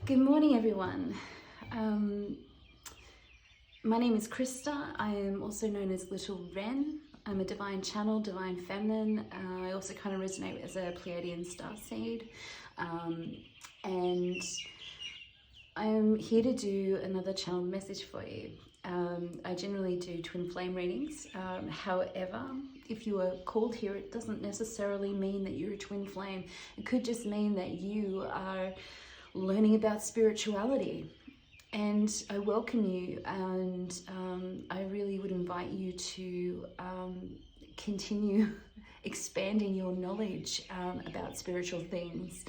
Good morning, everyone. My name is Krista. I am also known as Little Wren. I'm a divine channel, divine feminine. I also kind of resonate as a Pleiadian starseed. And I'm here to do another channel message for you. I generally do twin flame readings. However, if you are called here, it doesn't necessarily mean that you're a twin flame. It could just mean that you are learning about spirituality, and I welcome you, and I really would invite you to continue expanding your knowledge about spiritual things.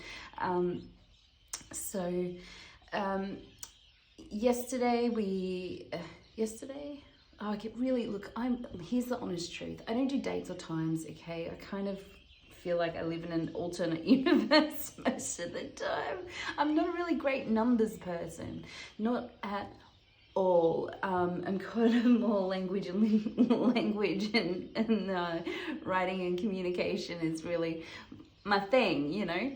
Yesterday I get really, here's the honest truth. I don't do dates or times, okay? I kind of feel like I live in an alternate universe most of the time. I'm not a really great numbers person, not at all. I'm kind of more language and writing and communication is really my thing, you know.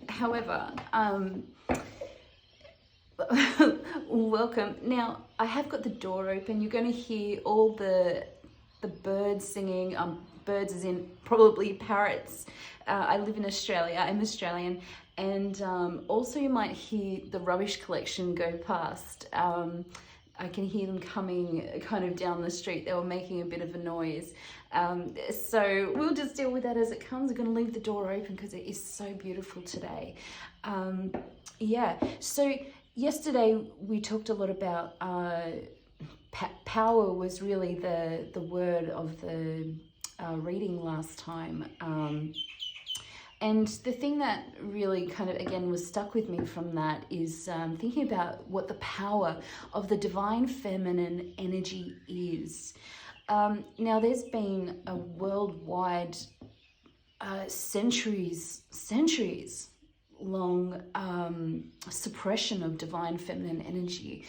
However, welcome. Now, I have got the door open. You're going to hear all the birds singing. Birds as in probably parrots. I live in Australia. I'm Australian. And also you might hear the rubbish collection go past. I can hear them coming kind of down the street. They were making a bit of a noise. So we'll just deal with that as it comes. I'm going to leave the door open because it is so beautiful today. So yesterday we talked a lot about power was really the word of the reading last time. And the thing that really kind of, again, was stuck with me from that is thinking about what the power of the divine feminine energy is. Now, there's been a worldwide centuries long suppression of divine feminine energy.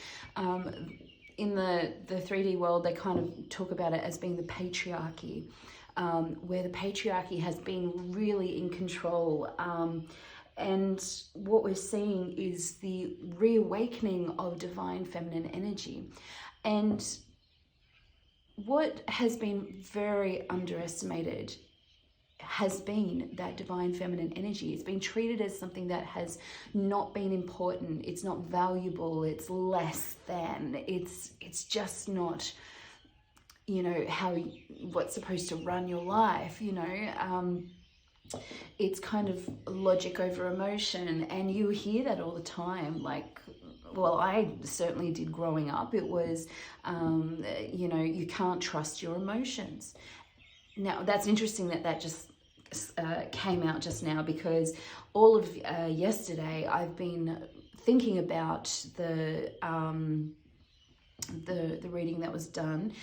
In the 3D world, they kind of talk about it as being the patriarchy, where the patriarchy has been really in control. And what we're seeing is the reawakening of divine feminine energy. And what has been very underestimated has been that divine feminine energy. It's been treated as something that has not been important. It's not valuable. It's less than. It's just not, you know, what's supposed to run your life, you know. It's kind of logic over emotion, and you hear that all the time. Like, well, I certainly did growing up. It was, you know, you can't trust your emotions. Now, that's interesting that just came out just now, because all of yesterday I've been thinking about the reading that was done,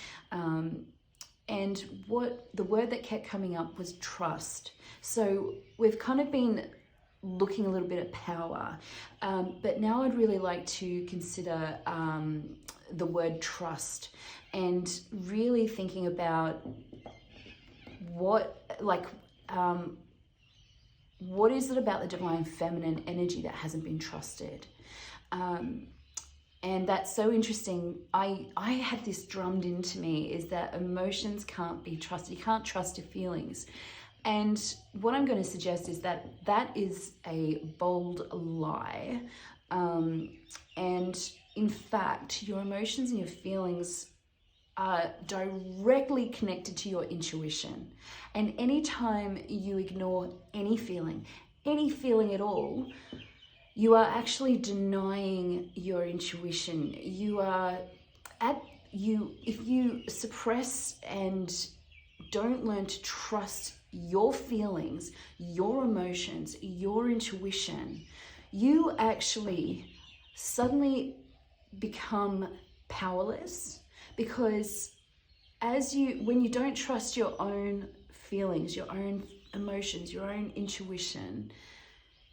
and what the word that kept coming up was trust. So we've kind of been looking a little bit at power, but now I'd really like to consider the word trust, and really thinking about what is it about the divine feminine energy that hasn't been trusted? And that's so interesting. I had this drummed into me, is that emotions can't be trusted. You can't trust your feelings. And what I'm going to suggest is that is a bold lie. And in fact, your emotions and your feelings are directly connected to your intuition. And anytime you ignore any feeling at all, you are actually denying your intuition. If you suppress and don't learn to trust your feelings, your emotions, your intuition, you actually suddenly become powerless. Because when you don't trust your own feelings, your own emotions, your own intuition,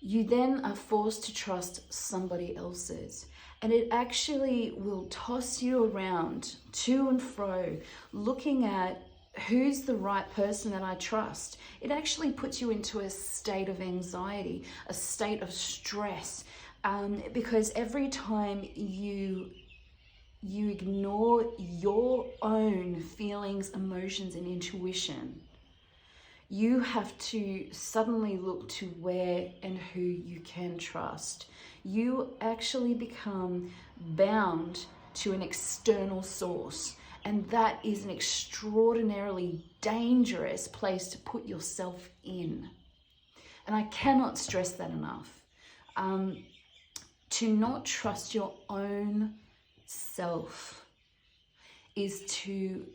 you then are forced to trust somebody else's. And it actually will toss you around to and fro, looking at who's the right person that I trust? It actually puts you into a state of anxiety, a state of stress, because every time you ignore your own feelings, emotions, and intuition, you have to suddenly look to where and who you can trust. You actually become bound to an external source, and that is an extraordinarily dangerous place to put yourself in. And I cannot stress that enough. To not trust your own self is to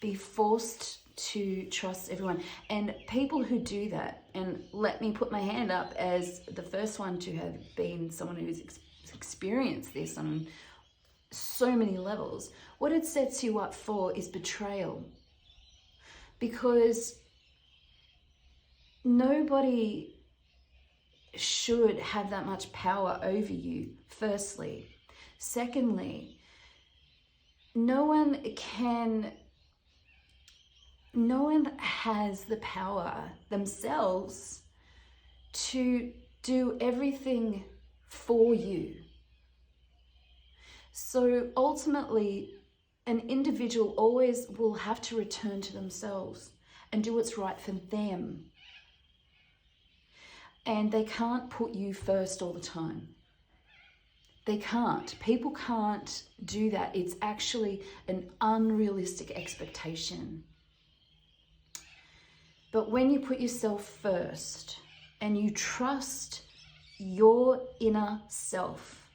be forced to trust everyone. And people who do that, and let me put my hand up as the first one to have been someone who's experienced this on so many levels, what it sets you up for is betrayal. Because nobody should have that much power over you, firstly. Secondly, no one has the power themselves to do everything for you. So ultimately, an individual always will have to return to themselves and do what's right for them. And they can't put you first all the time. They can't. People can't do that. It's actually an unrealistic expectation. But when you put yourself first and you trust your inner self,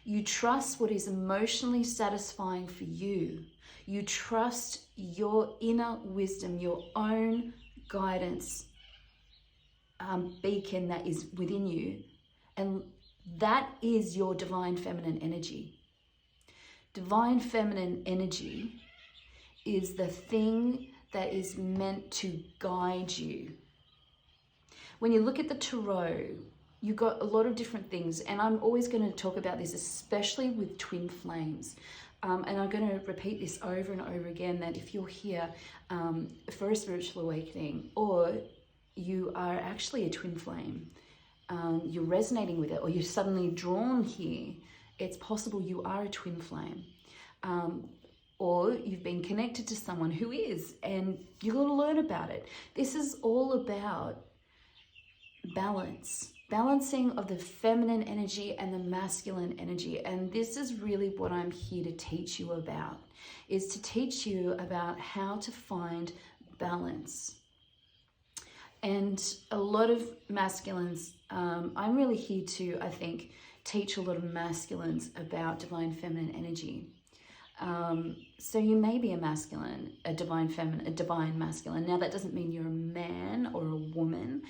you trust what is emotionally satisfying for you, you trust your inner wisdom, your own guidance, beacon that is within you, and that is your divine feminine energy. Divine feminine energy is the thing that is meant to guide you. When you look at the tarot, you've got a lot of different things, and I'm always going to talk about this, especially with twin flames. And I'm going to repeat this over and over again, that if you're here for a spiritual awakening, or you are actually a twin flame, you're resonating with it, or you're suddenly drawn here, it's possible you are a twin flame. Or you've been connected to someone who is, and you've got to learn about it. This is all about balance, balancing of the feminine energy and the masculine energy. And this is really what I'm here to teach you about, is to teach you about how to find balance. And a lot of masculines, I'm really here to, I think, teach a lot of masculines about divine feminine energy. So you may be a masculine, a divine feminine, a divine masculine. Now that doesn't mean you're a man or a woman,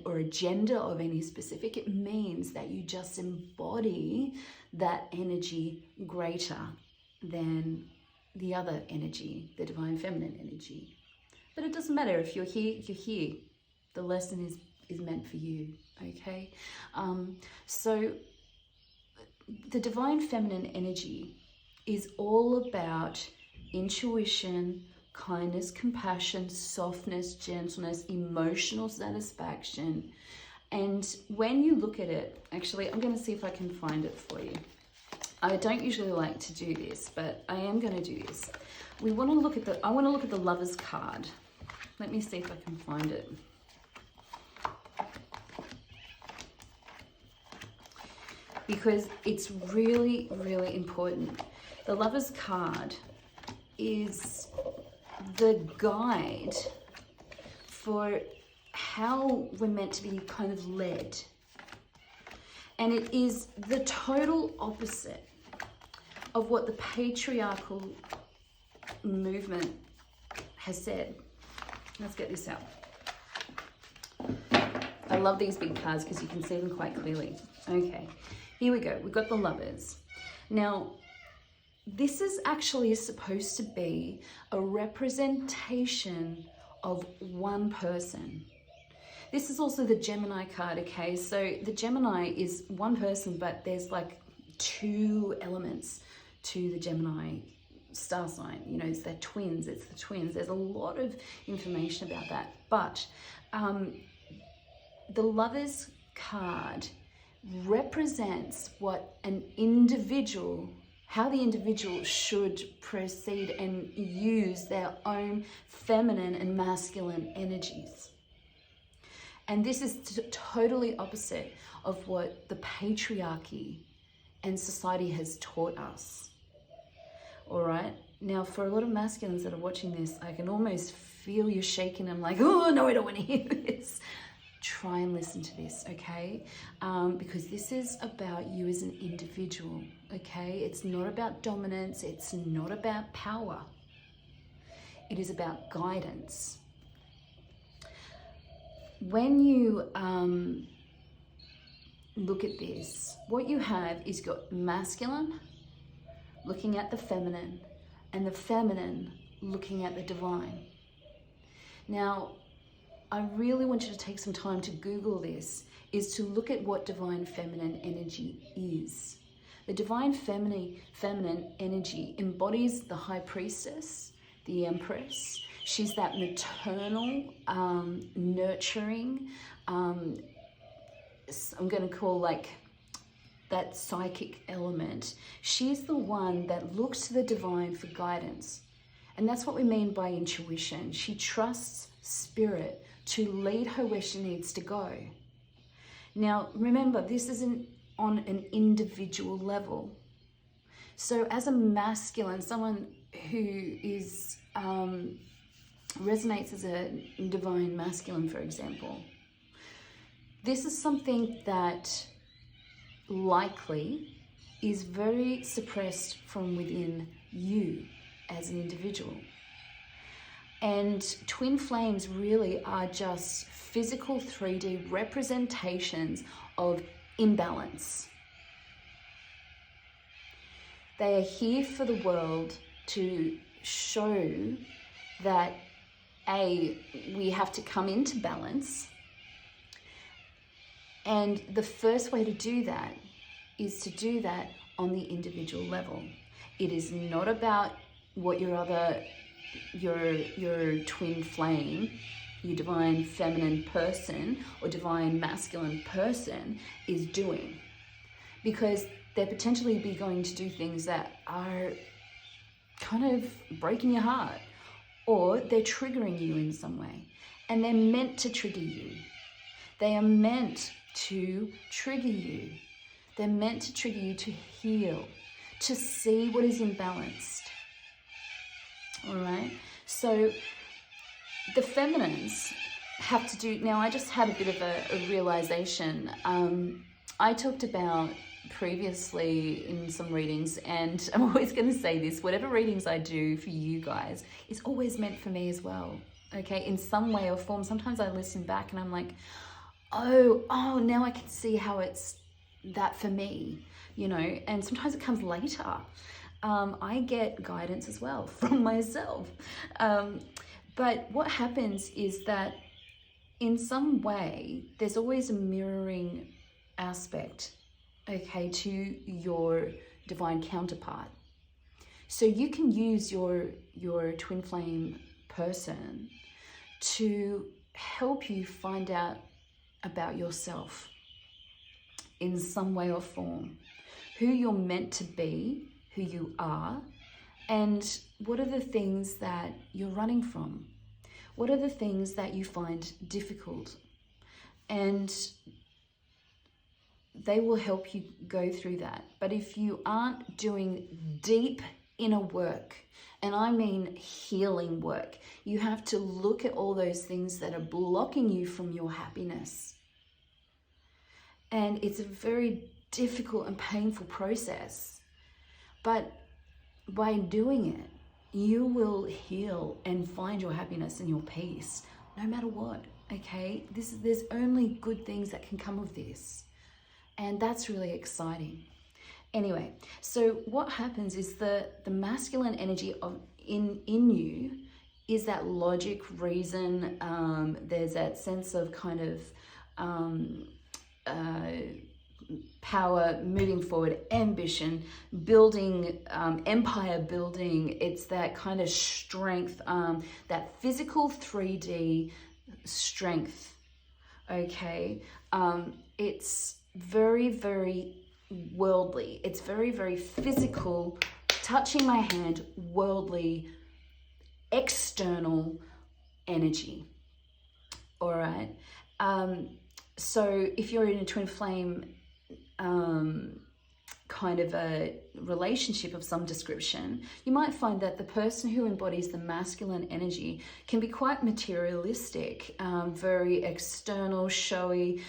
or a gender of any specific. It means that you just embody that energy greater than the other energy, the divine feminine energy. But it doesn't matter. If you're here, you're here. The lesson is meant for you, okay? So the divine feminine energy is all about intuition, kindness, compassion, softness, gentleness, emotional satisfaction. And when you look at it, actually, I'm going to see if I can find it for you. I don't usually like to do this, but I am going to do this. I want to look at the Lover's card. Let me see if I can find it. Because it's really, really important. The Lover's card is the guide for how we're meant to be kind of led. And it is the total opposite of what the patriarchal movement has said. Let's get this out. I love these big cards because you can see them quite clearly. Okay, here we go. We've got the Lovers. Now, this is actually supposed to be a representation of one person. This is also the Gemini card, okay? So the Gemini is one person, but there's like two elements to the Gemini star sign. You know, it's their twins, it's the twins. There's a lot of information about that. But the Lovers card represents what an individual, how the individual should proceed and use their own feminine and masculine energies. And this is totally opposite of what the patriarchy and society has taught us. All right. Now, for a lot of masculines that are watching this, I can almost feel you shaking. I'm like, oh, no, I don't want to hear this. Try and listen to this, okay? Because this is about you as an individual, okay? It's not about dominance. It's not about power. It is about guidance. When you look at this, what you have is got masculine looking at the feminine and the feminine looking at the divine. Now, I really want you to take some time to Google this, is to look at what divine feminine energy is. The divine feminine energy embodies the high priestess, the empress. She's that maternal, nurturing, I'm going to call like that psychic element. She's the one that looks to the divine for guidance. And that's what we mean by intuition. She trusts spirit to lead her where she needs to go. Now, remember, this isn't on an individual level. So as a masculine, someone who is resonates as a divine masculine, for example, this is something that likely is very suppressed from within you as an individual. And twin flames really are just physical 3D representations of imbalance. They are here for the world to show that we have to come into balance. And the first way to do that is to do that on the individual level. It is not about what your twin flame, your divine feminine person or divine masculine person is doing, because they're potentially be going to do things that are kind of breaking your heart, or they're triggering you in some way, and they're meant to trigger you. They are meant to trigger you. They're meant to trigger you to heal, to see what is imbalanced. All right. So the feminines have to do, now I just had a bit of a realization. I talked about previously in some readings, and I'm always going to say this, whatever readings I do for you guys is always meant for me as well. Okay. In some way or form, sometimes I listen back and I'm like, oh, now I can see how it's that for me, you know, and sometimes it comes later. I get guidance as well from myself. But what happens is that in some way, there's always a mirroring aspect, okay, to your divine counterpart. So you can use your twin flame person to help you find out about yourself in some way or form, who you're meant to be, who you are, and what are the things that you're running from? What are the things that you find difficult? And they will help you go through that. But if you aren't doing deep inner work, and I mean healing work, you have to look at all those things that are blocking you from your happiness. And it's a very difficult and painful process. But by doing it, you will heal and find your happiness and your peace, no matter what, okay? There's only good things that can come of this. And that's really exciting. Anyway, so what happens is the masculine energy in you is that logic, reason, there's that sense of kind of power, moving forward, ambition, building, empire building. It's that kind of strength, that physical 3D strength. Okay, it's very, very worldly. It's very, very physical, touching my hand, worldly, external energy. All right. So if you're in a twin flame kind of a relationship of some description, you might find that the person who embodies the masculine energy can be quite materialistic, very external, showy.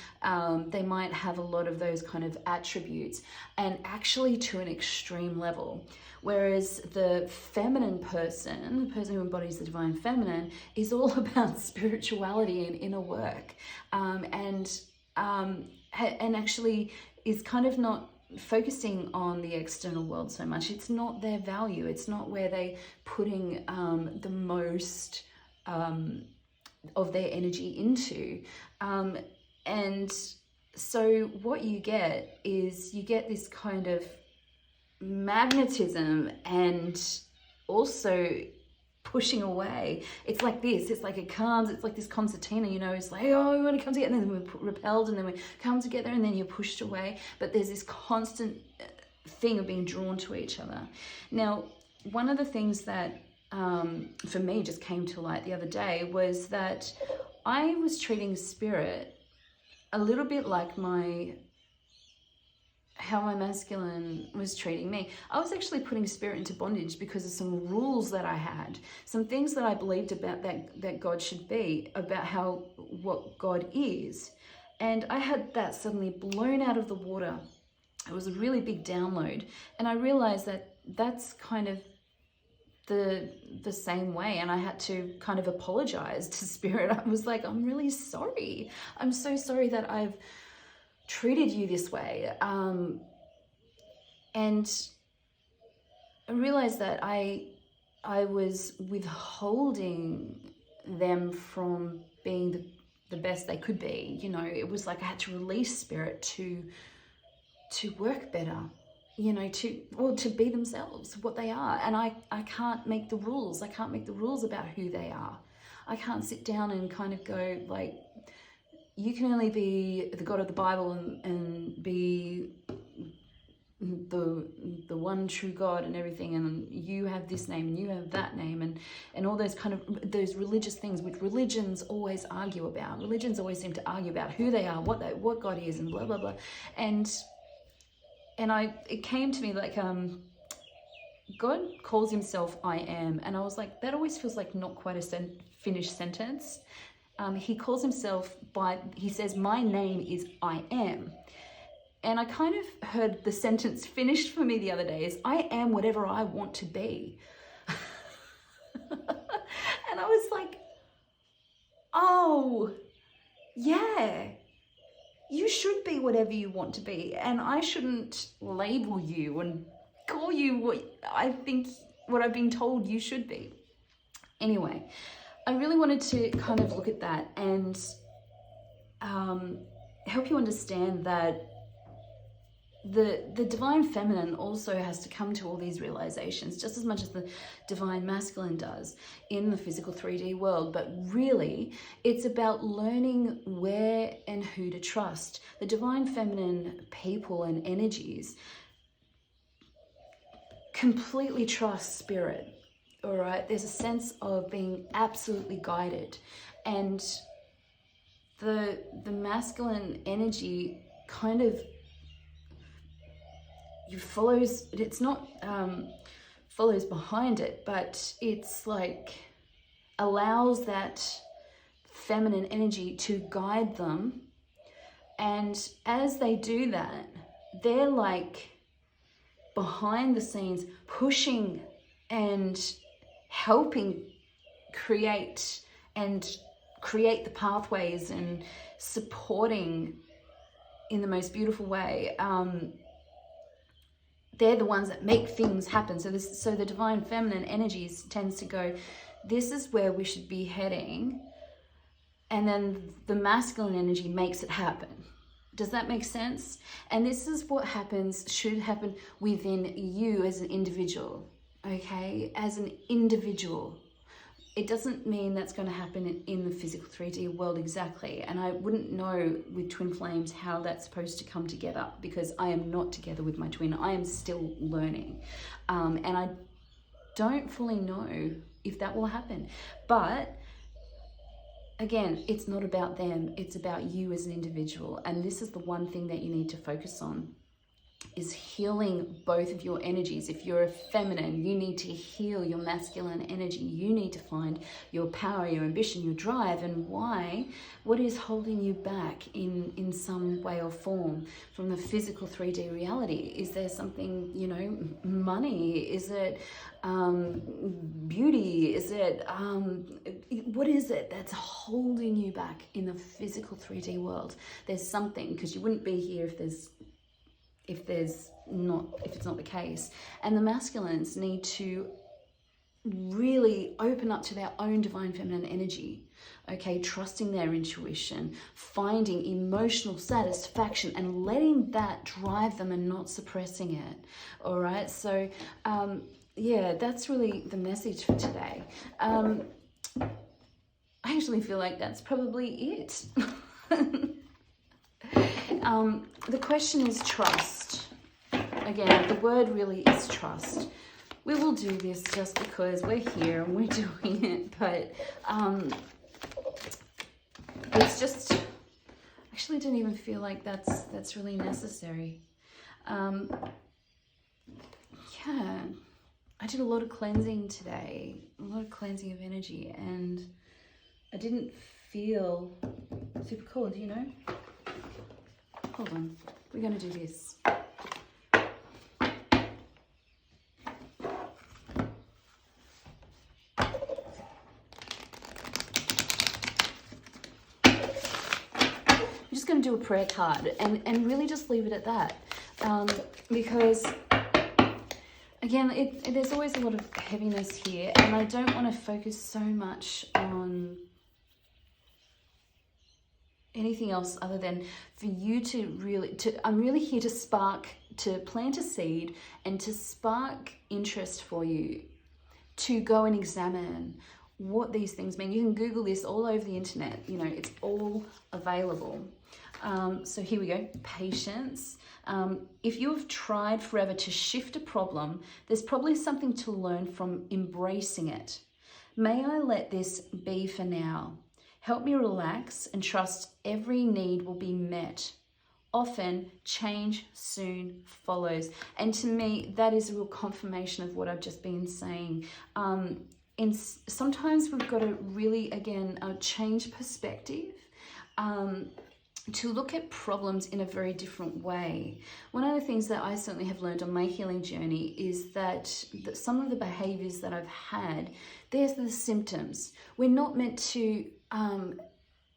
They might have a lot of those kind of attributes, and actually to an extreme level. Whereas the feminine person, the person who embodies the divine feminine, is all about spirituality and inner work, and actually is kind of not focusing on the external world so much. It's not their value. It's not where they're putting the most of their energy into. And so what you get is you get this kind of magnetism and also pushing away. It's like this, it's like it comes, it's like this concertina, you know, it's like, oh, we want to come together, and then we're repelled, and then we come together, and then you're pushed away. But there's this constant thing of being drawn to each other. Now, one of the things that for me just came to light the other day was that I was treating spirit a little bit like how my masculine was treating me. I was actually putting spirit into bondage because of some rules that I had, some things that I believed about that God should be, about what God is. And I had that suddenly blown out of the water. It was a really big download. And I realized that that's kind of the same way, and I had to kind of apologize to spirit. I was like, I'm really sorry. I'm so sorry that I've treated you this way. And I realized that I was withholding them from being the best they could be. You know, it was like I had to release spirit to work better, you know, to be themselves, what they are. And I can't make the rules. I can't make the rules about who they are. I can't sit down and kind of go like, you can only be the God of the Bible and be the one true God and everything, and you have this name and you have that name, and all those kind of those religious things which religions always argue about. Religions always seem to argue about who they are, what God is, and blah blah blah. And it came to me like God calls himself I am, and I was like, that always feels like not quite a finished sentence. He calls himself he says, my name is I am. And I kind of heard the sentence finished for me the other day is, I am whatever I want to be. And I was like, oh, yeah, you should be whatever you want to be. And I shouldn't label you and call you what I've been told you should be. Anyway, I really wanted to kind of look at that and help you understand that the divine feminine also has to come to all these realizations just as much as the divine masculine does in the physical 3D world. But really, it's about learning where and who to trust. The divine feminine people and energies completely trust spirit. All right, there's a sense of being absolutely guided, and the masculine energy kind of follows behind it, but it's like allows that feminine energy to guide them. And as they do that, they're like behind the scenes pushing and helping create the pathways and supporting in the most beautiful way. They're the ones that make things happen. So the divine feminine energies tends to go, this is where we should be heading. And then the masculine energy makes it happen. Does that make sense? And this is what should happen within you as an individual, okay? As an individual. It doesn't mean that's going to happen in the physical 3D world exactly. And I wouldn't know with twin flames how that's supposed to come together, because I am not together with my twin. I am still learning. And I don't fully know if that will happen. But again, it's not about them, it's about you as an individual. And this is the one thing that you need to focus on, is healing both of your energies. If you're a feminine, you need to heal your masculine energy. You need to find your power, your ambition, your drive, and why. What is holding you back in some way or form from the physical 3D reality? Is there something, you know, money? Is it beauty? Is it, what is it that's holding you back in the physical 3D world? There's something, because you wouldn't be here if it's not the case. And the masculines need to really open up to their own divine feminine energy, okay? Trusting their intuition, finding emotional satisfaction, and letting that drive them and not suppressing it. All right, so yeah, that's really the message for today. I actually feel like that's probably it. The question is trust. Again, the word really is trust. We will do this just because we're here and we're doing it, but it's just, actually don't even feel like that's really necessary. Yeah, I did a lot of cleansing today, a lot of cleansing of energy, and I didn't feel super cool, do you know? Hold on, we're going to do this. I'm just going to do a prayer card and really just leave it at that. Because, again, there's always a lot of heaviness here, and I don't want to focus so much on anything else other than for you to really, I'm really here to plant a seed and to spark interest for you to go and examine what these things mean. You can Google this all over the internet, you know, it's all available. So here we go, patience. If you have tried forever to shift a problem, there's probably something to learn from embracing it. May I let this be for now. Help me relax and trust every need will be met. Often, change soon follows. And to me, that is a real confirmation of what I've just been saying. And sometimes we've got to really, again, change perspective. To look at problems in a very different way. One of the things that I certainly have learned on my healing journey is that some of the behaviors that I've had, there's the symptoms. We're not meant to,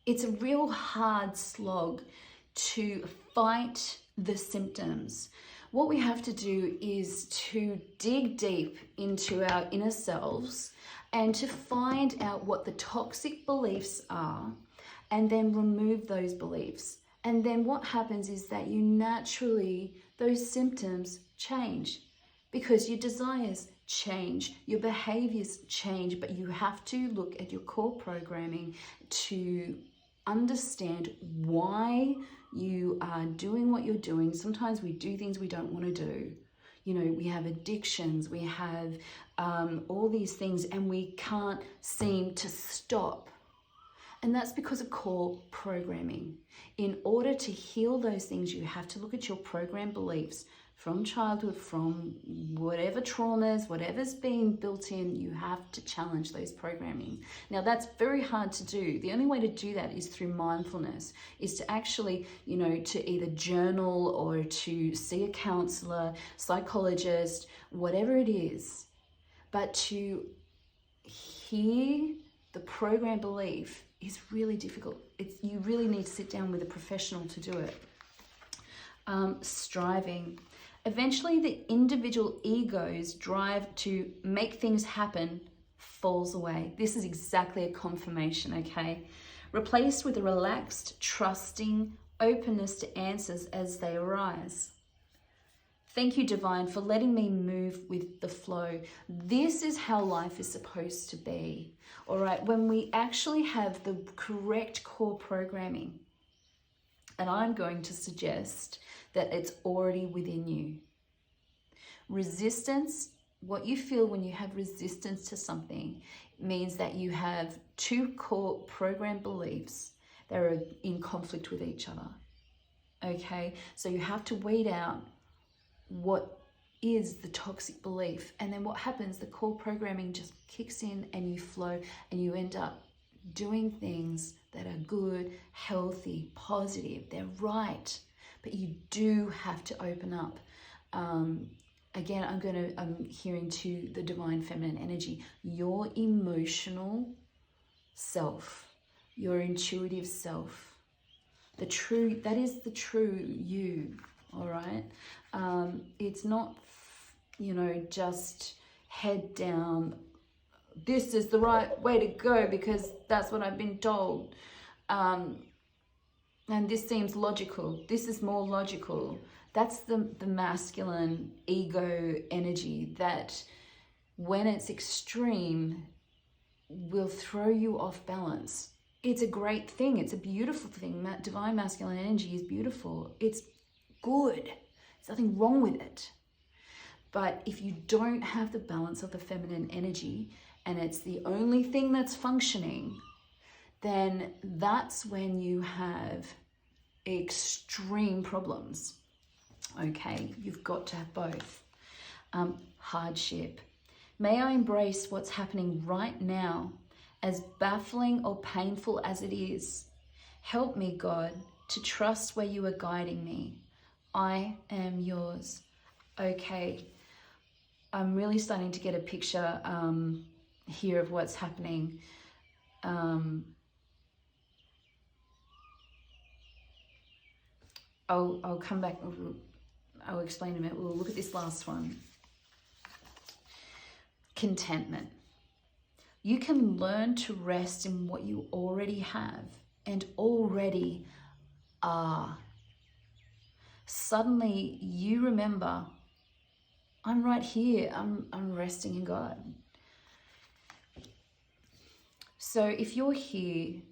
it's a real hard slog to fight the symptoms. What we have to do is to dig deep into our inner selves and to find out what the toxic beliefs are, and then remove those beliefs. And then what happens is that you naturally, those symptoms change because your desires change, your behaviors change, but you have to look at your core programming to understand why you are doing what you're doing. Sometimes we do things we don't want to do. You know, we have addictions, we have all these things, and we can't seem to stop. And that's because of core programming. In order to heal those things, you have to look at your program beliefs from childhood, from whatever traumas, whatever's been built in, you have to challenge those programming. Now, that's very hard to do. The only way to do that is through mindfulness, is to actually, you know, to either journal or to see a counselor, psychologist, whatever it is, but to hear the program belief is really difficult. You really need to sit down with a professional to do it. Striving. Eventually, the individual ego's drive to make things happen falls away. This is exactly a confirmation, okay? Replaced with a relaxed, trusting, openness to answers as they arise. Thank you, Divine, for letting me move with the flow. This is how life is supposed to be. All right, when we actually have the correct core programming, and I'm going to suggest that it's already within you. Resistance, what you feel when you have resistance to something, means that you have two core program beliefs that are in conflict with each other. Okay, so you have to weed out what is the toxic belief, and then what happens, the core programming just kicks in and you flow and you end up doing things that are good, healthy, positive, they're right, but you do have to open up. Again, I'm hearing to the divine feminine energy, your emotional self, your intuitive self, that is the true you. All right, it's not, just head down, this is the right way to go because that's what I've been told, and this seems logical, this is more logical. That's the masculine ego energy that, when it's extreme, will throw you off balance. It's a great thing, it's a beautiful thing. Divine masculine energy is beautiful, it's good, there's nothing wrong with it. But if you don't have the balance of the feminine energy and it's the only thing that's functioning, then that's when you have extreme problems. Okay, you've got to have both. Hardship. May I embrace what's happening right now, as baffling or painful as it is. Help me, God, to trust where you are guiding me. I am yours. Okay, I'm really starting to get a picture here of what's happening. I'll come back, I'll explain in a minute. We'll look at this last one. Contentment. You can learn to rest in what you already have and already are. Suddenly you remember, I'm right here, I'm resting in God. So if you're here,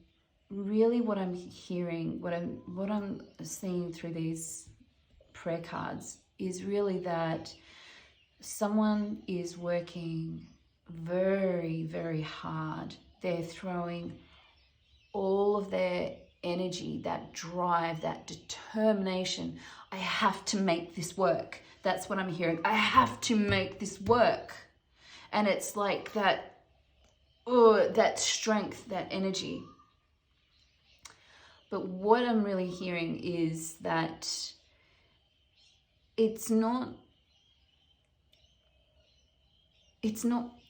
really what I'm hearing, what I'm seeing through these prayer cards is really that someone is working very, very hard. They're throwing all of their energy, that drive, that determination. I have to make this work. That's what I'm hearing. I have to make this work. And it's like that, that strength, that energy. But what I'm really hearing is that it's not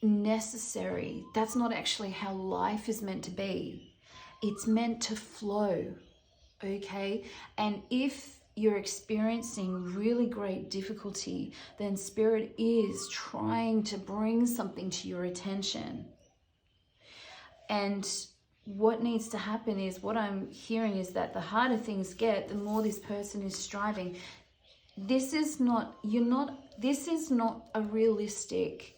necessary. That's not actually how life is meant to be. It's meant to flow, okay? And if you're experiencing really great difficulty, then Spirit is trying to bring something to your attention. And what needs to happen is, what I'm hearing is that the harder things get, the more this person is striving. This is not a realistic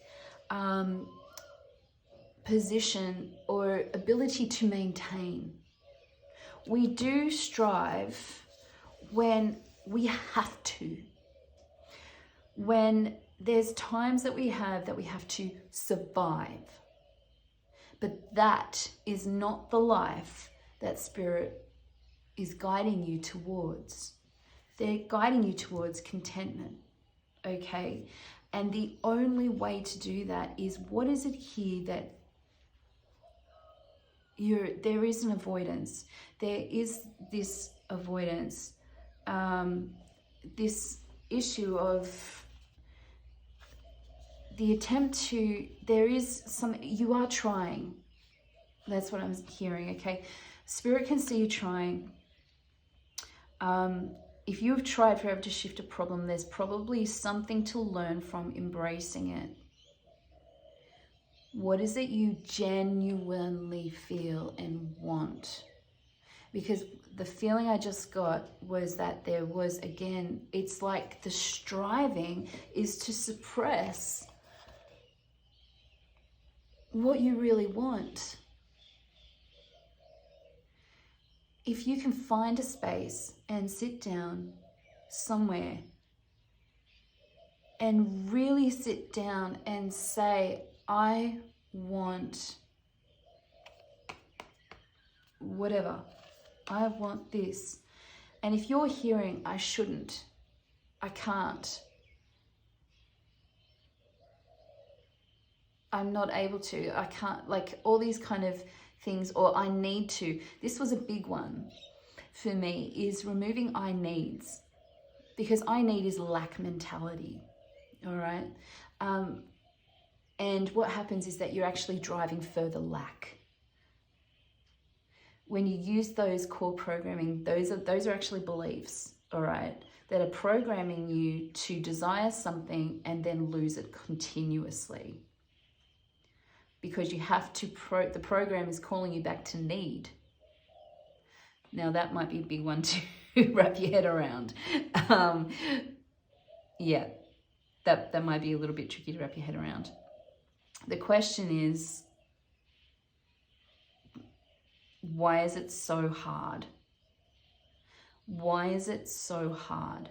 position or ability to maintain. We do strive when we have to. When there's times that we have to survive. But that is not the life that Spirit is guiding you towards. They're guiding you towards contentment, okay? And the only way to do that is, what is it here that there is an avoidance. There is this avoidance, this issue of the attempt to, you are trying. That's what I'm hearing, okay? Spirit can see you trying. If you've tried forever to shift a problem, there's probably something to learn from embracing it. What is it you genuinely feel and want? because the feeling I just got was that there was, again, it's like the striving is to suppress what you really want. If you can find a space and sit down somewhere and really sit down and say, I want whatever. I want this. And if you're hearing, I shouldn't, I can't, I'm not able to, I can't, like all these kind of things, or I need to. This was a big one for me, is removing I needs, because I need is lack mentality. All right. And what happens is that you're actually driving further lack. When you use those core programming, those are actually beliefs, all right, that are programming you to desire something and then lose it continuously. Because you have to, the program is calling you back to need. Now that might be a big one to wrap your head around. Yeah, that might be a little bit tricky to wrap your head around. The question is, why is it so hard? Why is it so hard?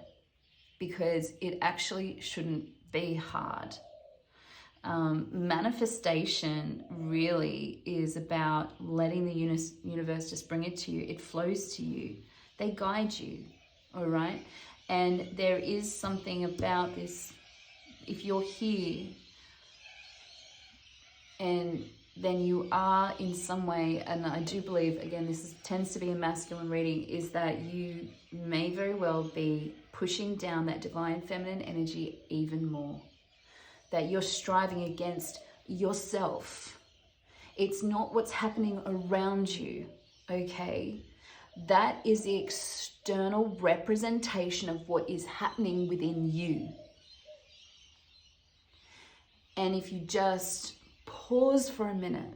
Because it actually shouldn't be hard. Manifestation really is about letting the universe just bring it to you. It flows to you. They guide you, all right? And there is something about this. If you're here and then you are in some way, and I do believe, again, tends to be a masculine reading, is that you may very well be pushing down that divine feminine energy even more. That you're striving against yourself. It's not what's happening around you, okay? That is the external representation of what is happening within you. And if you just pause for a minute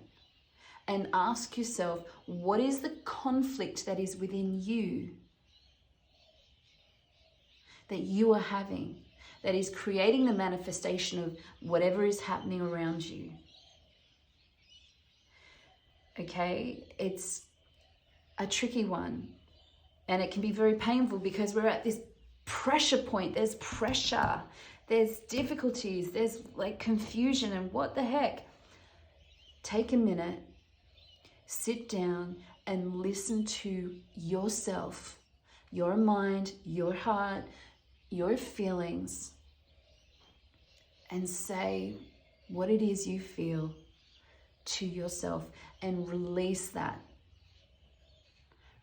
and ask yourself, what is the conflict that is within you that you are having, that is creating the manifestation of whatever is happening around you? Okay, it's a tricky one, and it can be very painful because we're at this pressure point. There's pressure, there's difficulties, there's like confusion, and what the heck? Take a minute, sit down and listen to yourself, your mind, your heart, your feelings, and say what it is you feel to yourself, and release that.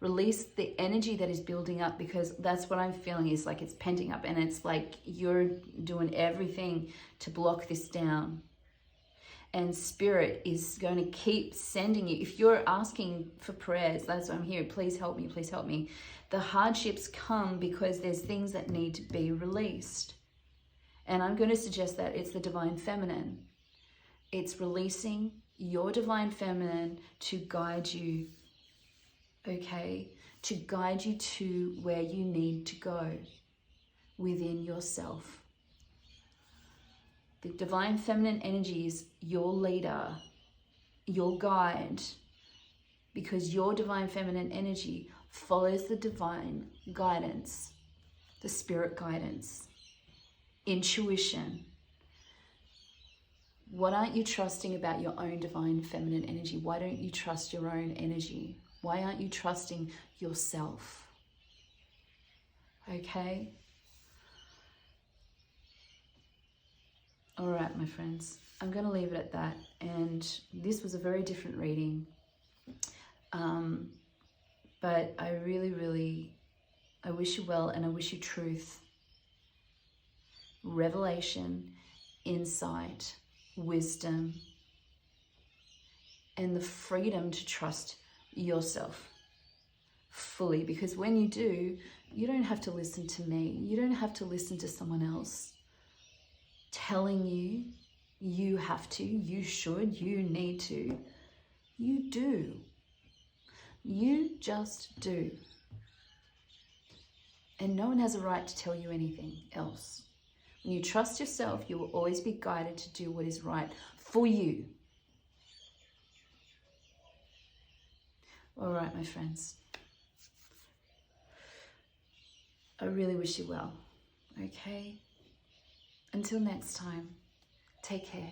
Release the energy that is building up, because that's what I'm feeling, is like it's penting up, and it's like you're doing everything to block this down. And Spirit is going to keep sending you. If you're asking for prayers, that's why I'm here. Please help me, please help me. The hardships come because there's things that need to be released. And I'm going to suggest that it's the divine feminine. It's releasing your divine feminine to guide you, okay? To guide you to where you need to go within yourself. The divine feminine energy is your leader, your guide, because your divine feminine energy follows the divine guidance, the spirit guidance, intuition. What aren't you trusting about your own divine feminine energy? Why don't you trust your own energy? Why aren't you trusting yourself? Okay? All right, my friends, I'm going to leave it at that. And this was a very different reading. But I really, I wish you well, and I wish you truth, revelation, insight, wisdom, and the freedom to trust yourself fully. Because when you do, you don't have to listen to me. You don't have to listen to someone else telling you you have to, you should, you need to. You do. You just do. And no one has a right to tell you anything else. When you trust yourself, you will always be guided to do what is right for you. All right, my friends. I really wish you well, okay? Until next time, take care.